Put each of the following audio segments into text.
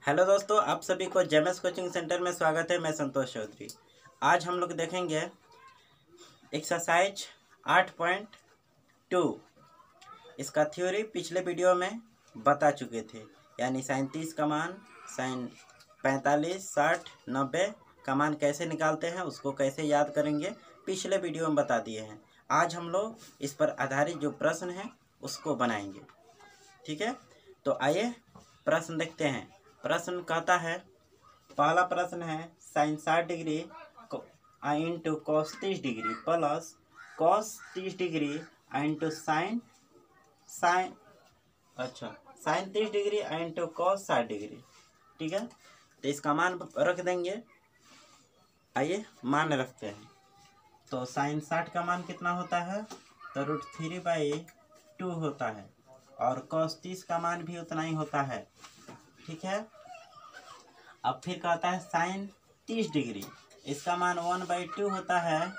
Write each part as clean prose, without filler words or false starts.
Hello दोस्तों, आप सभी को जेएमएस कोचिंग सेंटर में स्वागत है। मैं संतोष चौधरी। आज हम लोग देखेंगे एक्सरसाइज 8.2। इसका थ्योरी पिछले वीडियो में बता चुके थे, यानी साइन 30 का मान, साइन 45, 60, 90 का मान कैसे निकालते हैं, उसको कैसे याद करेंगे, पिछले वीडियो में बता दिए हैं। आज हम लोग इस पर आधारित जो प्रश्न है उसको बनाएंगे। ठीक है, तो आइए प्रश्न देखते हैं। प्रश्न कहता है, पहला प्रश्न है sine 60 degree into cos 30 degree plus cos 30 degree into sine 30 degree into cos 60 degree. ठीक है, तो इसका मान रख देंगे। आइए मान रखते हैं। तो साइन 60 का मान कितना होता है, तो √3/2 होता है, और कॉस 30 का मान भी उतना ही होता है। ठीक है, अब फिर कहता है साइन 30 डिग्री, इसका मान 1/2 होता है,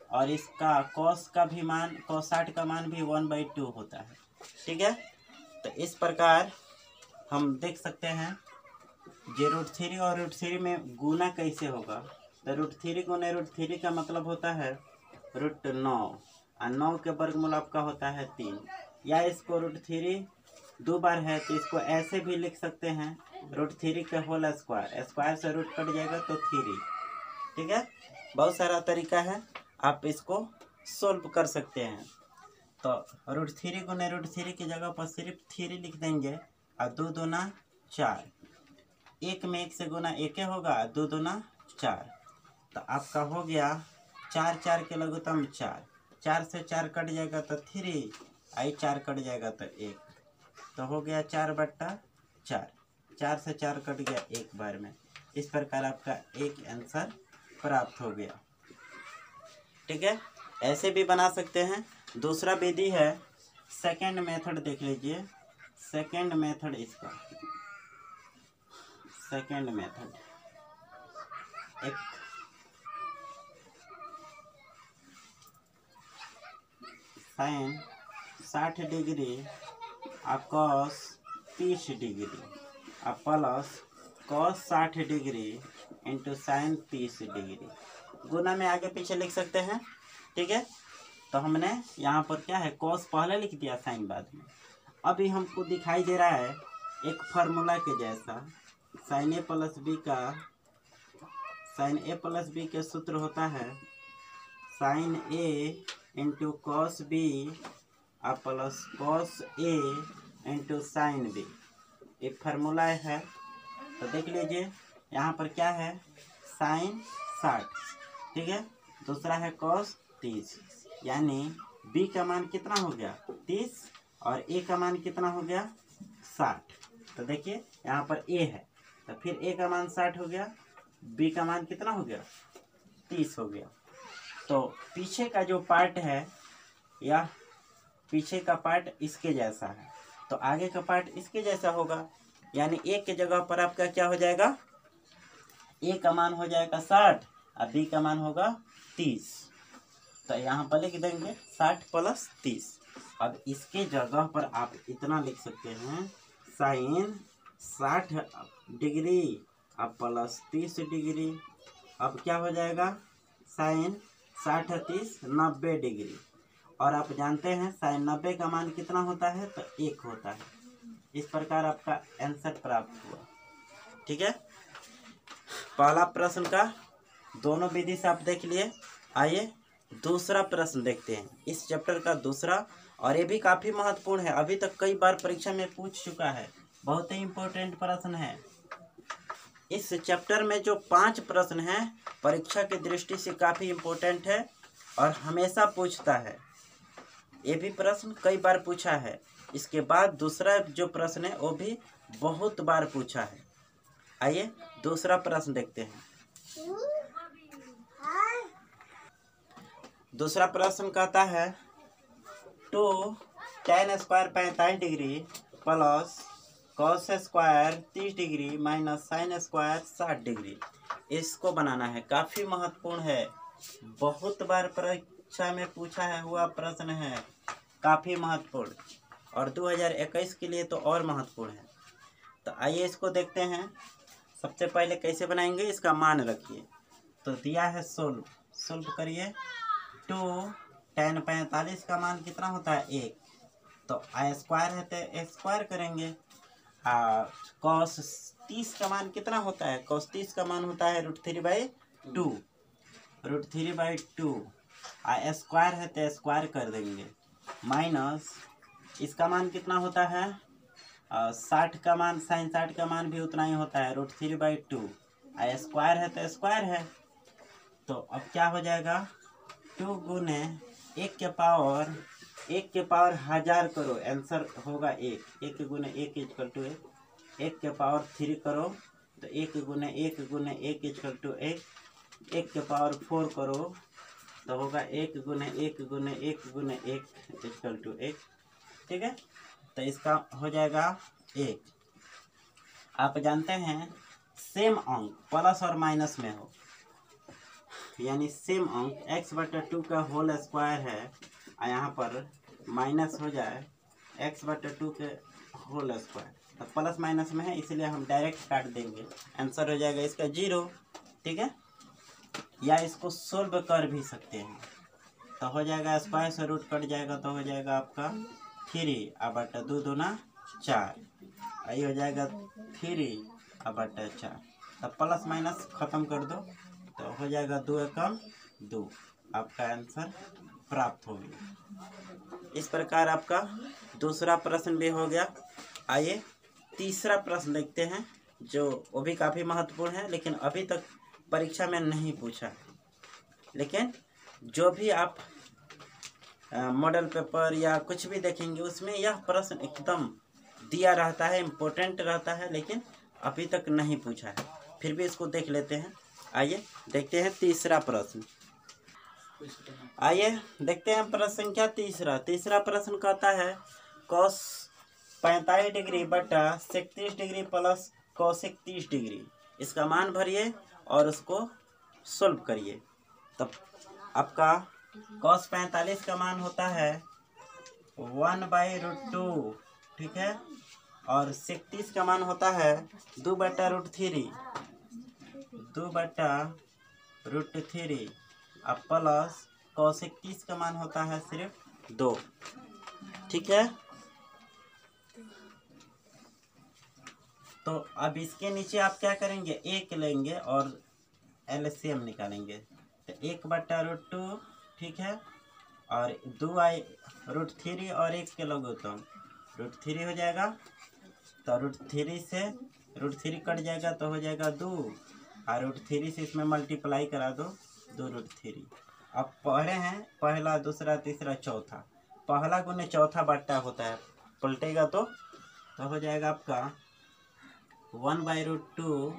और इसका कॉस का भी मान, कॉस 60 का मान भी 1/2 होता है। ठीक है, तो इस प्रकार हम देख सकते हैं जे √3 और √3 में गुना कैसे होगा। तो √3 गुना √3 का मतलब होता है √9, और 9 के वर्गमूल आपका होता है 3। या इसको √3 दो बार है तो इसको ऐसे भी लिख सकते हैं, √3 का होल स्क्वायर, स्क्वायर से रूट कट जाएगा तो 3। ठीक है, बहुत सारा तरीका है, आप इसको सोल्व कर सकते हैं। तो √3 गुना √3 की जगह पर सिर्फ 3 लिख देंगे, और 2 दूना 4, एक में 1 से गुना 1 होगा, 2 दूना 4, तो आपका हो गया 4 4 के लघुत्तम 4, 4 से 4 कट जाएगा तो 3, आई 4 कट जाएगा तो 1, तो हो गया 4/4, 4 से 4 कट गया एक बार में। इस प्रकार आपका एक आंसर प्राप्त हो गया। ठीक है, ऐसे भी बना सकते हैं। दूसरा विधि है सेकंड मेथड, देख लीजिए सेकंड मेथड। इसका सेकंड मेथड एक sine 60 degree cos 30 degree plus cos 60 degree into sine 30 degree. गुना में आगे पीछे लिख सकते हैं। ठीक है, तो हमने यहाँ पर क्या है, कॉस पहले लिख दिया, साइन बाद में। अभी हमको दिखाई दे रहा है एक फार्मूला के जैसा, साइन ए प्लस बी के सूत्र होता है sine A into cos B plus cos A into sine B. एक फार्मूला है, तो देख लीजिए यहाँ पर क्या है, साइन 60। ठीक है, दूसरा है कॉस 30, यानी बी का मान कितना हो गया 30, और ए का मान कितना हो गया 60। तो देखिए यहाँ पर ए है, तो फिर ए का मान 60 हो गया, बी का मान कितना हो गया 30 हो गया। तो पीछे का जो पार्ट है, या पीछे का पार्ट इसके जैसा है, तो आगे का पार्ट इसके जैसा होगा, यानी ए के जगह पर आपका क्या हो जाएगा, ए का मान हो जाएगा 60 और बी का मान होगा 30। तो यहाँ पर लिख देंगे 60 + 30। अब इसके जगह पर आप इतना लिख सकते हैं, साइन 60 डिग्री प्लस 30 डिग्री। अब क्या हो जाएगा, साइन 60 30 90 डिग्री, और आप जानते हैं साइन 90 का मान कितना होता है, तो 1 होता है। इस प्रकार आपका आंसर प्राप्त हुआ। ठीक है, पहला प्रश्न का दोनों विधि से आप देख लिए। आइए दूसरा प्रश्न देखते हैं, इस चैप्टर का दूसरा, और ये भी काफ़ी महत्वपूर्ण है, अभी तक कई बार परीक्षा में पूछ चुका है, बहुत ही इम्पोर्टेंट प्रश्न है। इस चैप्टर में जो 5 प्रश्न हैं परीक्षा की दृष्टि से काफ़ी इम्पोर्टेंट है और हमेशा पूछता है। ये भी प्रश्न कई बार पूछा है। इसके बाद दूसरा जो प्रश्न है वो भी बहुत बार पूछा है। आइए दूसरा प्रश्न देखते हैं। दूसरा प्रश्न कहता है 2 tan square 45 degree plus cos square 30 degree minus sine square 60 degree. इसको बनाना है, काफ़ी महत्वपूर्ण है, बहुत बार परीक्षा में पूछा है हुआ प्रश्न है, काफ़ी महत्वपूर्ण, और 2021 के लिए तो और महत्वपूर्ण है। तो आइए इसको देखते हैं। सबसे पहले कैसे बनाएंगे, इसका मान रखिए। तो दिया है सोल्व, सोल्व करिए। 2 tan 45 का मान कितना होता है 1, तो आई स्क्वायर है तो स्क्वायर करेंगे। cos 30 का मान कितना होता है, cos 30 का मान होता है √3/2, √3/2 स्क्वायर है तो स्क्वायर कर देंगे। माइनस इसका मान कितना होता है 60 का मान, sin 60 का मान भी उतना ही होता है √3/2, स्क्वायर है तो स्क्वायर है। तो अब क्या हो जाएगा 2 गुने 1 के पावर 1000 करो, आंसर होगा 1 गुने 1 इक्वल टू 1 के पावर 3 करो तो 1 गुने 1 इक्वल टू 1 के पावर 4 करो तो होगा 1 गुने 1 इक्वल टू 1। ठीक है, तो इसका हो जाएगा 1। आप जानते हैं सेम अंक प्लस और माइनस में हो, यानी सेम अंक x/2 का होल स्क्वायर है और यहाँ पर माइनस हो जाए x/2 के होल स्क्वायर, तो प्लस माइनस में है इसलिए हम डायरेक्ट काट देंगे, आंसर हो जाएगा इसका 0। ठीक है, या इसको सोल्व कर भी सकते हैं, तो हो जाएगा स्क्वायर से रूट कट जाएगा तो हो जाएगा आपका 3/2 दूना 4, ये हो जाएगा 3/4। तो प्लस माइनस खत्म कर दो तो हो जाएगा 2 एकम 2, आपका आंसर प्राप्त हो गया। इस प्रकार आपका दूसरा प्रश्न भी हो गया। आइए तीसरा प्रश्न देखते हैं, जो वो भी काफ़ी महत्वपूर्ण है लेकिन अभी तक परीक्षा में नहीं पूछा, लेकिन जो भी आप मॉडल पेपर या कुछ भी देखेंगे उसमें यह प्रश्न एकदम दिया रहता है, इम्पोर्टेंट रहता है, लेकिन अभी तक नहीं पूछा है, फिर भी इसको देख लेते हैं। आइए देखते हैं तीसरा प्रश्न। आइए देखते हैं प्रश्न संख्या तीसरा प्रश्न कहता है cos 45 डिग्री बटा 36 डिग्री प्लस cosec 30 डिग्री, इसका मान भरिए और उसको सोल्व करिए। तब आपका cos 45 का मान होता है 1/√2, ठीक है, और 36 का मान होता है 2/√3 अब प्लस cosec 30 का मान होता है सिर्फ 2। ठीक है, तो अब इसके नीचे आप क्या करेंगे, 1 लेंगे और एलसीएम निकालेंगे, तो 1/√2, ठीक है, और 2√3 और 1 के लोगे तो √3 हो जाएगा, तो √3 से √3 कट जाएगा तो हो जाएगा 2, और √3 से इसमें मल्टीप्लाई करा दो 2√3। अब पढ़े हैं पहला दूसरा तीसरा चौथा, पहला गुने चौथा बट्टा होता है, पलटेगा तो हो जाएगा आपका 1/√2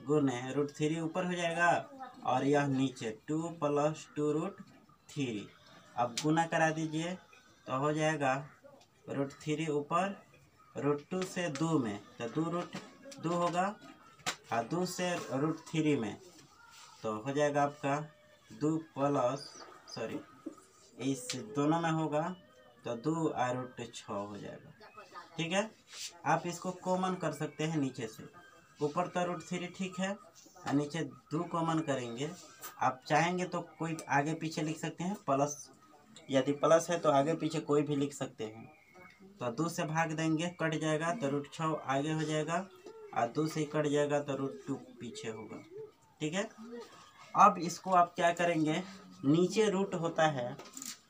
गुने √3 ऊपर हो जाएगा और यह नीचे 2 + 2√3। अब गुना करा दीजिए तो हो जाएगा √3 ऊपर √2 से 2 में तो 2√2 होगा और 2 से √3 में तो हो जाएगा आपका 2 इस दोनों में होगा तो 2 और √6 हो जाएगा। ठीक है, आप इसको कॉमन कर सकते हैं नीचे से, ऊपर तो √3 ठीक है और नीचे 2 कॉमन करेंगे। आप चाहेंगे तो कोई आगे पीछे लिख सकते हैं, प्लस यदि प्लस है तो आगे पीछे कोई भी लिख सकते हैं। तो 2 से भाग देंगे कट जाएगा तो √6 आगे हो जाएगा और 2 से कट जाएगा तो √2 पीछे होगा। ठीक है, अब इसको आप क्या करेंगे, नीचे रूट होता है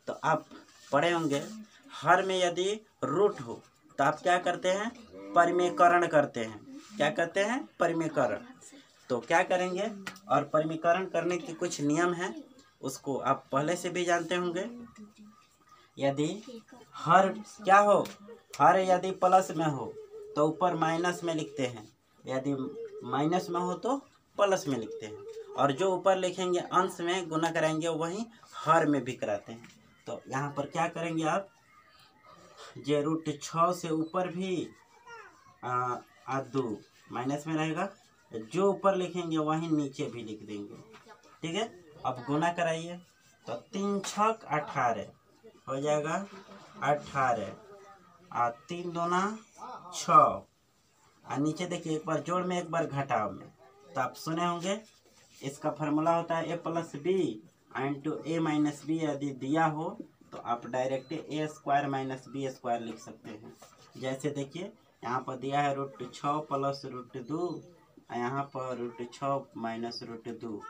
तो आप पढ़े होंगे हर में यदि रूट हो तो आप क्या करते हैं, परिमेयकरण करते हैं। क्या करते हैं, परिमेयकरण। तो क्या करेंगे, और परिमेयकरण करने के कुछ नियम हैं, उसको आप पहले से भी जानते होंगे। यदि हर क्या हो, हर यदि प्लस में हो तो ऊपर माइनस में लिखते हैं, यदि माइनस में हो तो प्लस में लिखते हैं, और जो ऊपर लिखेंगे अंश में गुना कराएंगे वहीं हर में भी कराते हैं। तो यहाँ पर क्या करेंगे आप, जे √6 से ऊपर भी 2 माइनस में रहेगा, जो ऊपर लिखेंगे वहीं नीचे भी लिख देंगे। ठीक है, अब गुना कराइए तो 3 × 6 = 18 हो जाएगा 18 और 3 दूना 6 और नीचे देखिए एक बार जोड़ में एक बार घटाव में तो आप सुने होंगे इसका फार्मूला होता है ए plus B into A minus B. यदि दिया हो तो आप डायरेक्ट ए स्क्वायर माइनस बी स्क्वायर लिख सकते हैं। जैसे देखिए यहाँ पर दिया है √6 प्लस √2 और यहाँ पर √6 माइनस √2,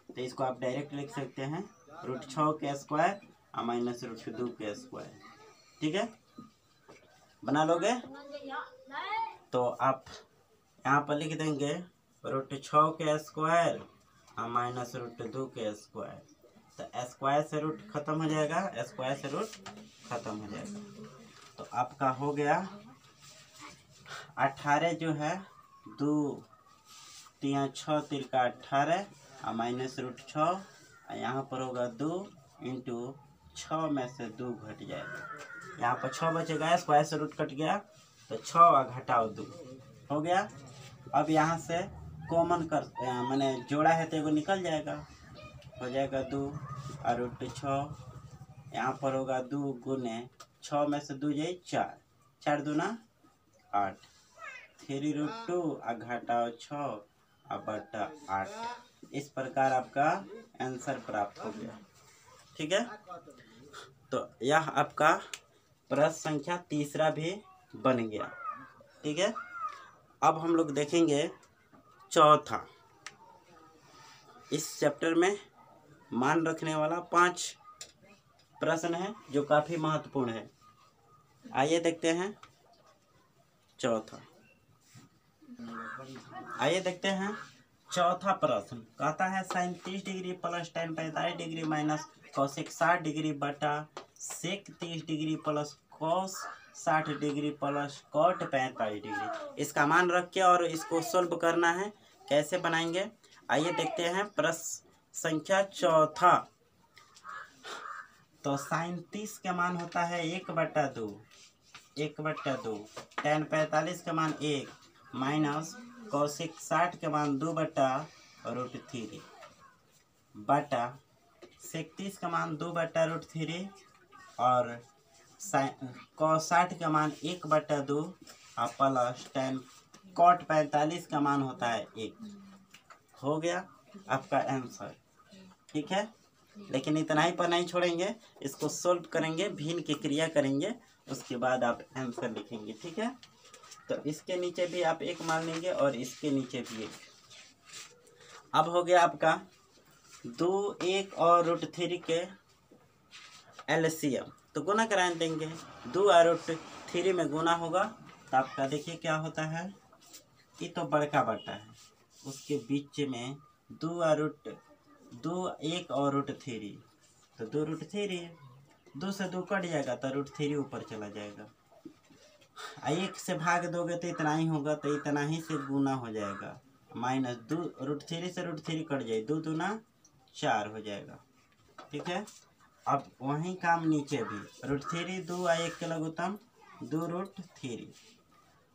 तो इसको आप डायरेक्ट लिख सकते हैं √6 के स्क्वायर और माइनस √2 के स्क्वायर। ठीक है, बना लोगे तो आप यहाँ पर लिख देंगे √6 के स्क्वायर और माइनस √2 के स्क्वायर। तो स्क्वायर से रूट खत्म हो जाएगा, स्क्वायर से रूट खत्म हो जाएगा। तो आपका हो गया 18 जो है 2 3 6 तिरका 18 और माइनस √6 और यहाँ पर होगा 2 इंटू 6 में से 2 घट जाएगा। यहाँ पर 6 बचेगा, स्क्वायर से रूट कट गया तो 6 और घटाओ 2 हो गया। अब यहाँ से कॉमन कर मैंने जोड़ा है तो एगो निकल जाएगा, हो जाएगा 2 और √6 यहाँ पर होगा 2 गुने 6 में से 2 जाए 4, 4 दूना 8, 3√2 और घटाओ 6 और बटा 8। इस प्रकार आपका आंसर प्राप्त हो गया। ठीक है, तो यह आपका प्रश्न संख्या 3 भी बन गया। ठीक है, अब हम लोग देखेंगे चौथा। इस चैप्टर में मान रखने वाला 5 प्रश्न है जो काफी महत्वपूर्ण है। आइए देखते हैं चौथा। आइए देखते हैं चौथा प्रश्न। कहता है sin 30 degree plus tan 45 degree minus cosec 60 degree बटा sec 30 degree plus cos 60 degree plus cot 45 degree. इसका मान रख के और इसको सोल्व करना है। कैसे बनाएंगे आइए देखते हैं प्रश्न संख्या चौथा। तो sin 30 का मान होता है 1/2, 1/2, tan 45 का मान 1 माइनस cosec 60 के मान 2/√3 बटा sec 30 का मान 2/√3 और cos 60 का मान 1/2 और प्लस tan cot 45 का मान होता है 1। हो गया आपका आंसर। ठीक है, लेकिन इतना ही पर नहीं छोड़ेंगे, इसको सोल्व करेंगे, भिन्न की क्रिया करेंगे, उसके बाद आप आंसर लिखेंगे। ठीक है, तो इसके नीचे भी आप 1 मान लेंगे और इसके नीचे भी 1। अब हो गया आपका 2, 1 और √3 के एलसीएम, तो गुना करा देंगे। 2 और √3 में गुना होगा तो आपका देखिए क्या होता है, ये तो बड़का बटा है, उसके बीच में 2 1 और √3, तो 2√3, 2 से 2 कट जाएगा तो √3 ऊपर चला जाएगा। 1 से भाग दोगे तो इतना ही होगा, तो इतना ही से गुना हो जाएगा, माइनस 2 √3 से √3 कट जाए, 2 दूना 4 हो जाएगा। ठीक है, अब वही काम नीचे भी √3 2 और 1 के लघुत्तम 2√3,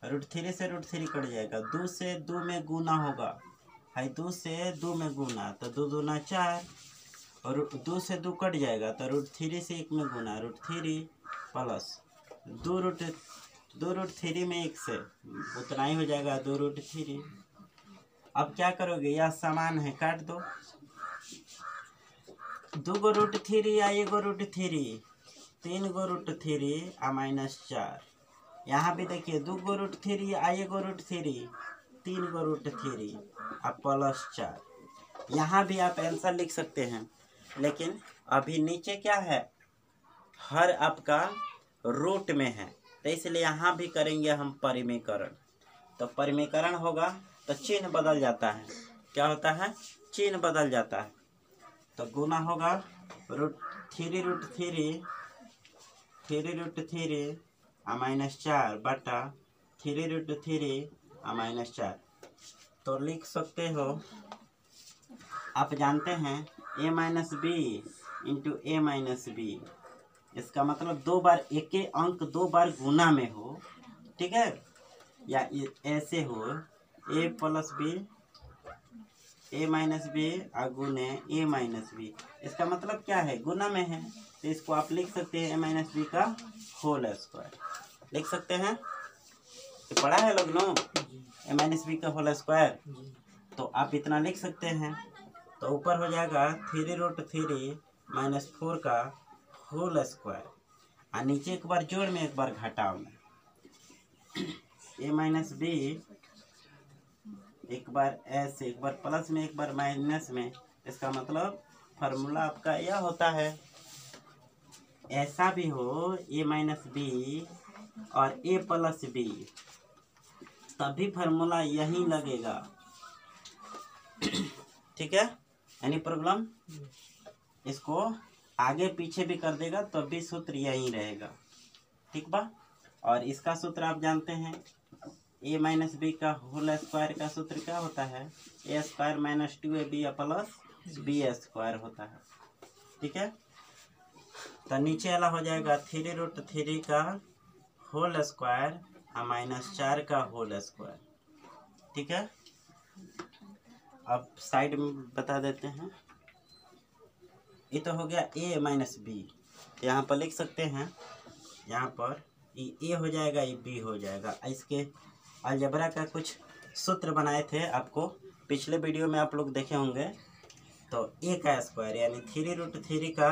√3 से √3 कट जाएगा, 2 से 2 में गुना होगा है, 2 से 2 में गुना तो 2 दूना 4 और 2 से 2 कट जाएगा तो √3 से 1 में गुना √3 प्लस 2√3 में 1 से उतना ही हो जाएगा 2√3। अब क्या करोगे, यह समान है, काट दो, 2 गो √3 या 1 गो √3, 3 गो √3 और माइनस 4। यहाँ भी देखिए 2 गो √3 या 1 गो √3, 3 गो √3 और प्लस 4। यहाँ भी आप आंसर लिख सकते हैं, लेकिन अभी नीचे क्या है, हर आपका रूट में है, तो इसलिए यहाँ भी करेंगे हम परिमेयकरण। तो परिमेयकरण होगा तो चिन्ह बदल जाता है, क्या होता है, चिन्ह बदल जाता है। तो गुना होगा √3 और माइनस 4 बटा 3√3 और माइनस 4। तो लिख सकते हो, आप जानते हैं a minus B into A minus B, इसका मतलब 2 बार एक ही अंक 2 बार गुना में हो। ठीक है, या ऐसे हो a plus B, a minus B गुने a माइनस बी, इसका मतलब क्या है, गुना में है, तो इसको आप लिख सकते हैं a माइनस बी का होल स्क्वायर, लिख सकते हैं। तो पढ़ा है लोग नो, a माइनस बी का होल स्क्वायर। तो आप इतना लिख सकते हैं। तो ऊपर हो जाएगा 3√3 - 4 का होल स्क्वायर, और नीचे एक बार जोड़ में एक बार घटाव में, a - b एक बार ऐसे एक बार प्लस में एक बार माइनस में। इसका मतलब फार्मूला आपका यह होता है, ऐसा भी हो a - b और a + b, तभी फार्मूला यही लगेगा। ठीक है, एनी प्रॉब्लम? इसको आगे पीछे भी कर देगा तो भी सूत्र यही रहेगा। ठीक बा? और इसका सूत्र आप जानते हैं, a - b का होल स्क्वायर का सूत्र क्या होता है? a² - 2ab + b² होता है। ठीक है, तो नीचे वाला हो जाएगा 3√3 का होल स्क्वायर और -4 का होल स्क्वायर। ठीक है, अब साइड में बता देते हैं। ये तो हो गया a - b, यहाँ पर लिख सकते हैं, यहाँ पर ये a हो जाएगा, ये b हो जाएगा। इसके अलजेब्रा का कुछ सूत्र बनाए थे, आपको पिछले वीडियो में आप लोग देखे होंगे। तो a का स्क्वायर यानी 3√3 का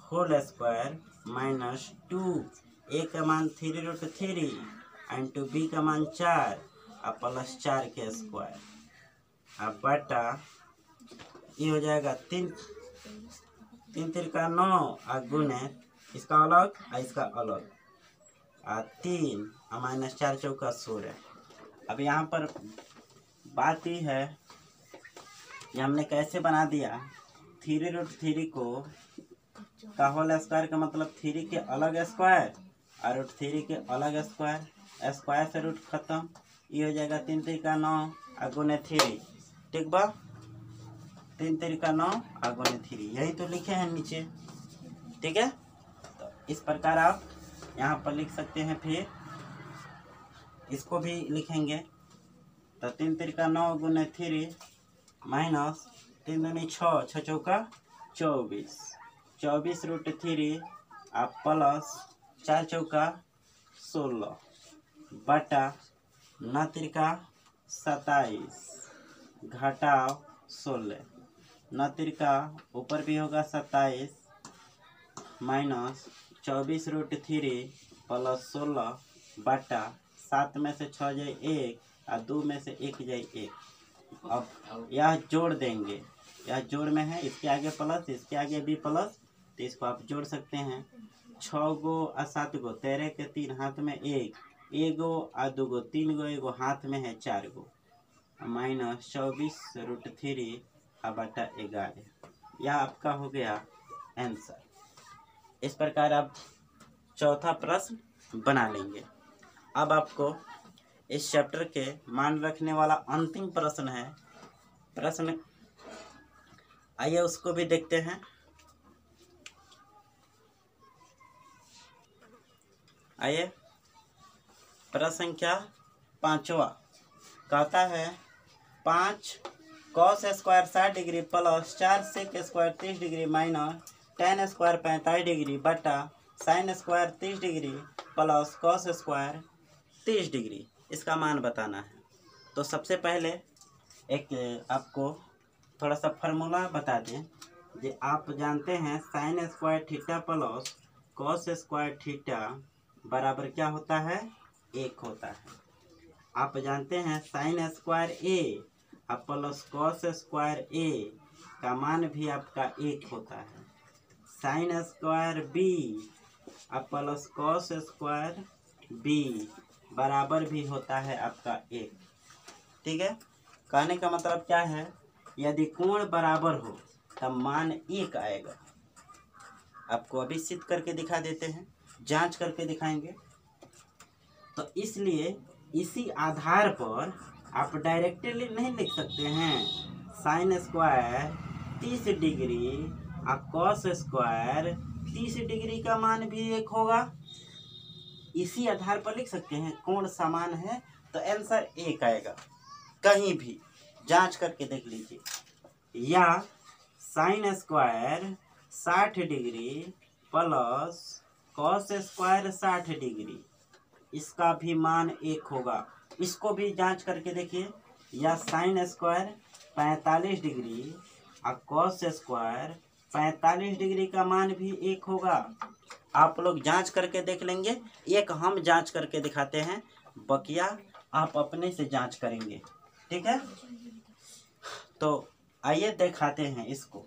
होल स्क्वायर -2, a का मान 3√3 इंटू b का मान 4 और +4 के स्क्वायर, अब बटा ये हो जाएगा 3 3 9 और गुने इसका अलग और इसका अलग, और 3 और -4 चौका 16। अब यहाँ पर बात ये है, ये हमने कैसे बना दिया, 3√3 को का होल स्क्वायर का मतलब 3 के अलग स्क्वायर और √3 के अलग स्क्वायर, स्क्वायर से रूट खत्म, ये हो जाएगा 3 9 और गुने 3। ठीक बा, 3 9 और गुने 3, यही तो लिखे हैं नीचे। ठीक है, तो इस प्रकार आप यहाँ पर लिख सकते हैं। फिर इसको भी लिखेंगे, तो 3 9 गुने 3 माइनस 3 दूनी 6, 6 चौका 24, 24√3 और प्लस 4 चौका 16 बटा 9 3 27 घटाव 16, 9 3 ऊपर भी होगा 27 माइनस 24√3 प्लस 16 बटा 7 में से 6 जाए 1 और 2 में से 1 जाए 1। अब यह जोड़ देंगे, यह जोड़ में है, इसके आगे प्लस इसके आगे भी प्लस, तो इसको आप जोड़ सकते हैं। 6 गो और 7 गो 13 के 3 हाथ में 1, 1 गो और 2 गो 3 गो, 1 गो हाथ में है 4 गो, माइनस 24√3 और बटा 11। यह आपका हो गया आंसर। इस प्रकार आप चौथा प्रश्न बना लेंगे। अब आपको इस चैप्टर के मान रखने वाला अंतिम प्रश्न है, प्रश्न आइए उसको भी देखते हैं। आइए, प्रश्न संख्या 5वां कहता है 5 cos square 60 degree plus 4 sec square 30 degree minus tan square 45 degree बटा sin square 30 degree plus cos square 30 degree, इसका मान बताना है। तो सबसे पहले एक आपको थोड़ा सा फार्मूला बता दें, जो आप जानते हैं sin square theta plus cos square theta बराबर क्या होता है, 1 होता है। आप जानते हैं sin स्क्वायर a और प्लस cos स्क्वायर a का मान भी आपका 1 होता है। sin स्क्वायर b और प्लस cos स्क्वायर b बराबर भी होता है आपका 1। ठीक है, कहने का मतलब क्या है, यदि कोण बराबर हो तब मान 1 आएगा। आपको अभी सिद्ध करके दिखा देते हैं, जांच करके दिखाएंगे। तो इसलिए इसी आधार पर आप डायरेक्टली नहीं लिख सकते हैं sin स्क्वायर 30 डिग्री और cos स्क्वायर 30 डिग्री का मान भी 1 होगा। इसी आधार पर लिख सकते हैं, कोण समान है तो आंसर 1 आएगा। कहीं भी जांच करके देख लीजिए, या sin square 60 degree plus cos square 60 degree, इसका भी मान 1 होगा। इसको भी जांच करके देखिए, या sin स्क्वायर 45 डिग्री और कॉस स्क्वायर 45 डिग्री का मान भी 1 होगा। आप लोग जांच करके देख लेंगे, एक हम जांच करके दिखाते हैं, बकिया आप अपने से जांच करेंगे, ठीक है। तो आइए दिखाते हैं इसको,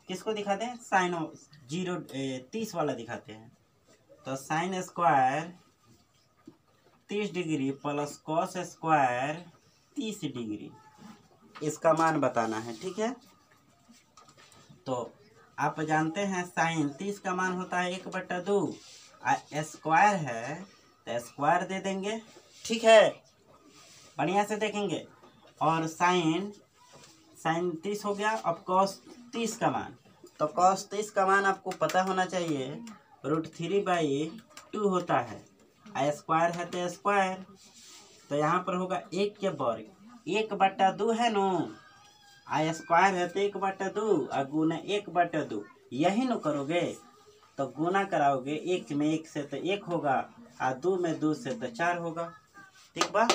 किसको दिखाते हैं, साइन 30 वाला दिखाते हैं। तो sign square 30 degree plus cos square 30 degree, इसका मान बताना है, ठीक है। तो आप जानते हैं साइन 30 का मान होता है 1/2, स्क्वायर है तो स्क्वायर दे देंगे, ठीक है, बढ़िया से देखेंगे। और साइन 30 हो गया। अब कॉस 30 का मान, तो कॉस 30 का मान आपको पता होना चाहिए, √3/2 होता है, स्क्वायर है तो स्क्वायर, तो यहाँ पर होगा 1 के वर्ग, 1/2 है नो, स्क्वायर है तो 1/2 और गुना 1/2, यही न करोगे तो गुना कराओगे, 1 में 1 से तो 1 होगा और 2 में 2 से तो 4 होगा, ठीक बा।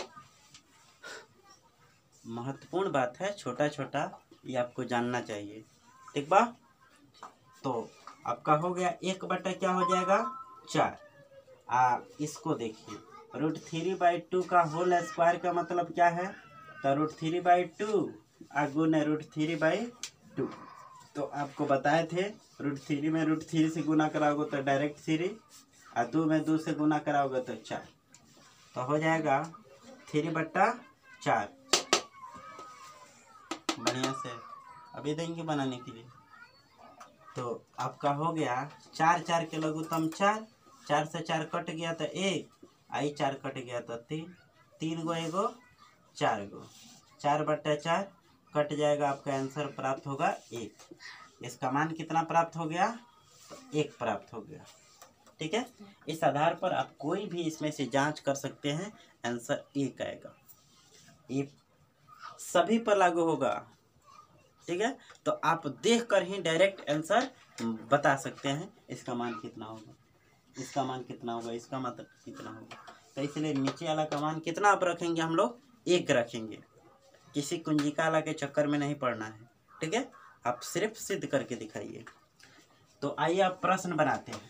महत्वपूर्ण बात है, छोटा छोटा ये आपको जानना चाहिए, ठीक बा। तो आपका हो गया 1 क्या हो जाएगा 4। इसको देखिए, √3/2 का होल स्क्वायर का मतलब क्या है, तो √3/2 गुना √3/2। तो आपको बताए थे, √3 में √3 से गुना कराओगे तो डायरेक्ट 3 और 2 में 2 से गुना कराओगे तो 4, तो हो जाएगा 3/4। बढ़िया से अभी देंगे बनाने के लिए। तो आपका हो गया 4 4 के लघुत्तम 4, 4 से 4 कट गया तो 1, आई 4 कट गया तो 3, 3 गो 1 4 गो, 4/4 कट जाएगा, आपका आंसर प्राप्त होगा 1। इसका मान कितना प्राप्त हो गया, तो 1 प्राप्त हो गया, ठीक है। इस आधार पर आप कोई भी इसमें से जांच कर सकते हैं, आंसर 1 आएगा, ये सभी पर लागू होगा, ठीक है। तो आप देख कर ही डायरेक्ट आंसर बता सकते हैं, इसका मान कितना होगा, इसका मान कितना होगा, इसका मतलब कितना होगा। तो इसलिए नीचे वाला का मान कितना आप रखेंगे, हम लोग 1 रखेंगे, किसी कुंजिका वाला के चक्कर में नहीं पड़ना है, ठीक है। आप सिर्फ सिद्ध करके दिखाइए। तो आइए आप प्रश्न बनाते हैं।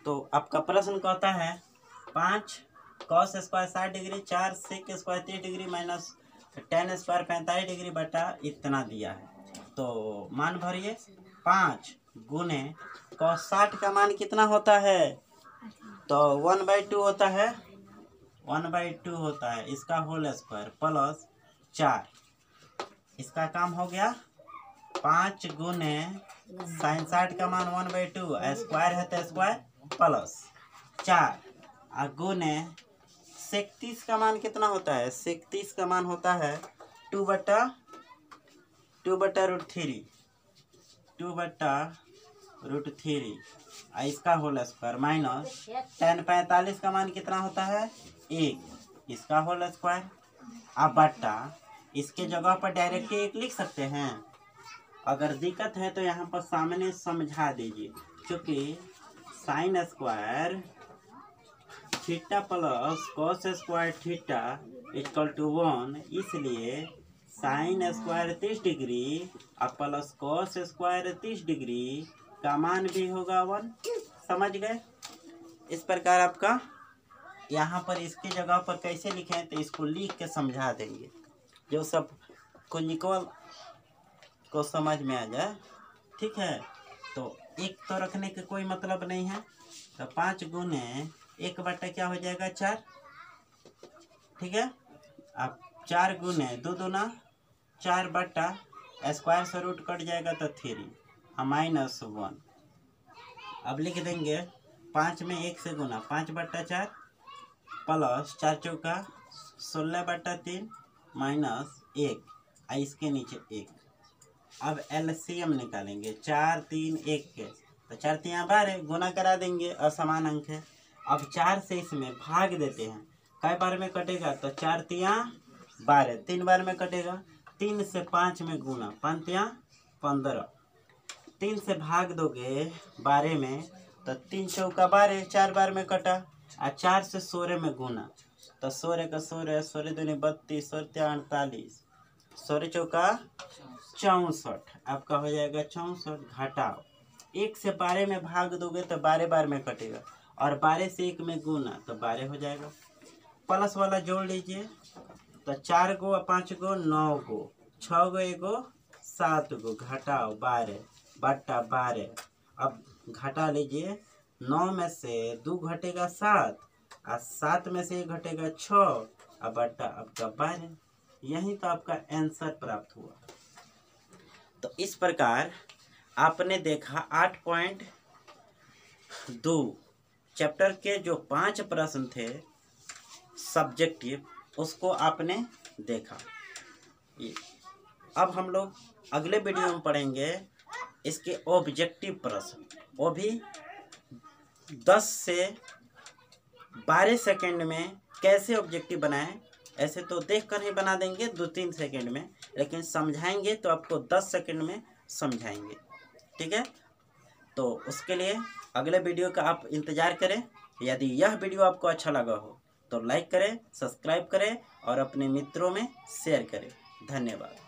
तो आपका प्रश्न कहता है 5 cos square 60 degree 4 sec square 30 degree minus tan square 45 degree बटा इतना दिया है। तो मान भरिए, 5 गुने कॉस 60 का मान कितना होता है, तो 1/2 होता है, 1/2 होता है, इसका होल स्क्वायर प्लस 4, इसका काम हो गया 5 गुने साइन 60 का मान 1/2, स्क्वायर है तो स्क्वायर प्लस 4 और गुने सेक 30 का मान कितना होता है, सेक 30 का मान होता है 2/√3, 2/√3 इसका होल स्क्वायर माइनस tan 45 का मान कितना होता है 1, इसका होल स्क्वायर। अब बट्टा इसके जगह पर डायरेक्ट 1 लिख सकते हैं, अगर दिक्कत है तो यहाँ पर सामने समझा दीजिए, क्योंकि sine square theta plus cos square theta equal to 1, इसलिए साइन स्क्वायर 30 डिग्री और प्लस कॉस स्क्वायर 30 डिग्री का मान भी होगा 1, समझ गए। इस प्रकार आपका यहाँ पर इसकी जगह पर कैसे लिखें, तो इसको लिख के समझा देंगे, जो सब कुंजिकल को समझ में आ जाए, ठीक है। तो 1 तो रखने के कोई मतलब नहीं है, तो 5 गुने 1 क्या हो जाएगा 4, ठीक है। अब 4 गुने 2 दूना 4 बट्टा स्क्वायर से रूट कट जाएगा तो 3 -1। अब लिख देंगे 5 में 1 से गुना 5/4 प्लस 4 चौका 16/3 -1, इसके नीचे 1। अब एलसीएम निकालेंगे, 4 3 1 के, तो 4 3 12 गुना करा देंगे, असमान अंक है। अब 4 से इसमें भाग देते हैं, कई बार में कटेगा, तो 4 3 12, 3 बार में कटेगा, 3 से 5 में गुना, 5 3 15, 3 से भाग दोगे 12 में, तो 3 चौका 12, 4 बार में कटा, और 4 से 16 में गुना, तो 16 का 16, 16 दूनी 32, 16 48, 16 चौका 64, आपका हो जाएगा 64। घटाओ 1 से 12 में भाग दोगे तो 12 बार में कटेगा, और 12 से 1 में गुना तो 12 हो जाएगा। प्लस वाला जोड़ लीजिए, तो 4 गो 5 गो 9 गो, 6 गो 1 गो 7 गो, घटाओ 12 बट्टा 12। अब घटा लीजिए, 9 में से 2 घटेगा 7, और 7 में से 1 घटेगा 6, और बट्टा आपका 12। यही तो आपका आंसर प्राप्त हुआ। तो इस प्रकार आपने देखा 8.2 चैप्टर के जो 5 प्रश्न थे सब्जेक्टिव, उसको आपने देखा। अब हम लोग अगले वीडियो में पढ़ेंगे इसके ऑब्जेक्टिव प्रश्न, वो भी 10 से 12 सेकंड में कैसे ऑब्जेक्टिव बनाएं। ऐसे तो देख कर ही बना देंगे 2-3 सेकंड में, लेकिन समझाएंगे तो आपको 10 सेकंड में समझाएंगे। ठीक है, तो उसके लिए अगले वीडियो का आप इंतज़ार करें। यदि यह वीडियो आपको अच्छा लगा हो तो लाइक करें, सब्सक्राइब करें और अपने मित्रों में शेयर करें। धन्यवाद।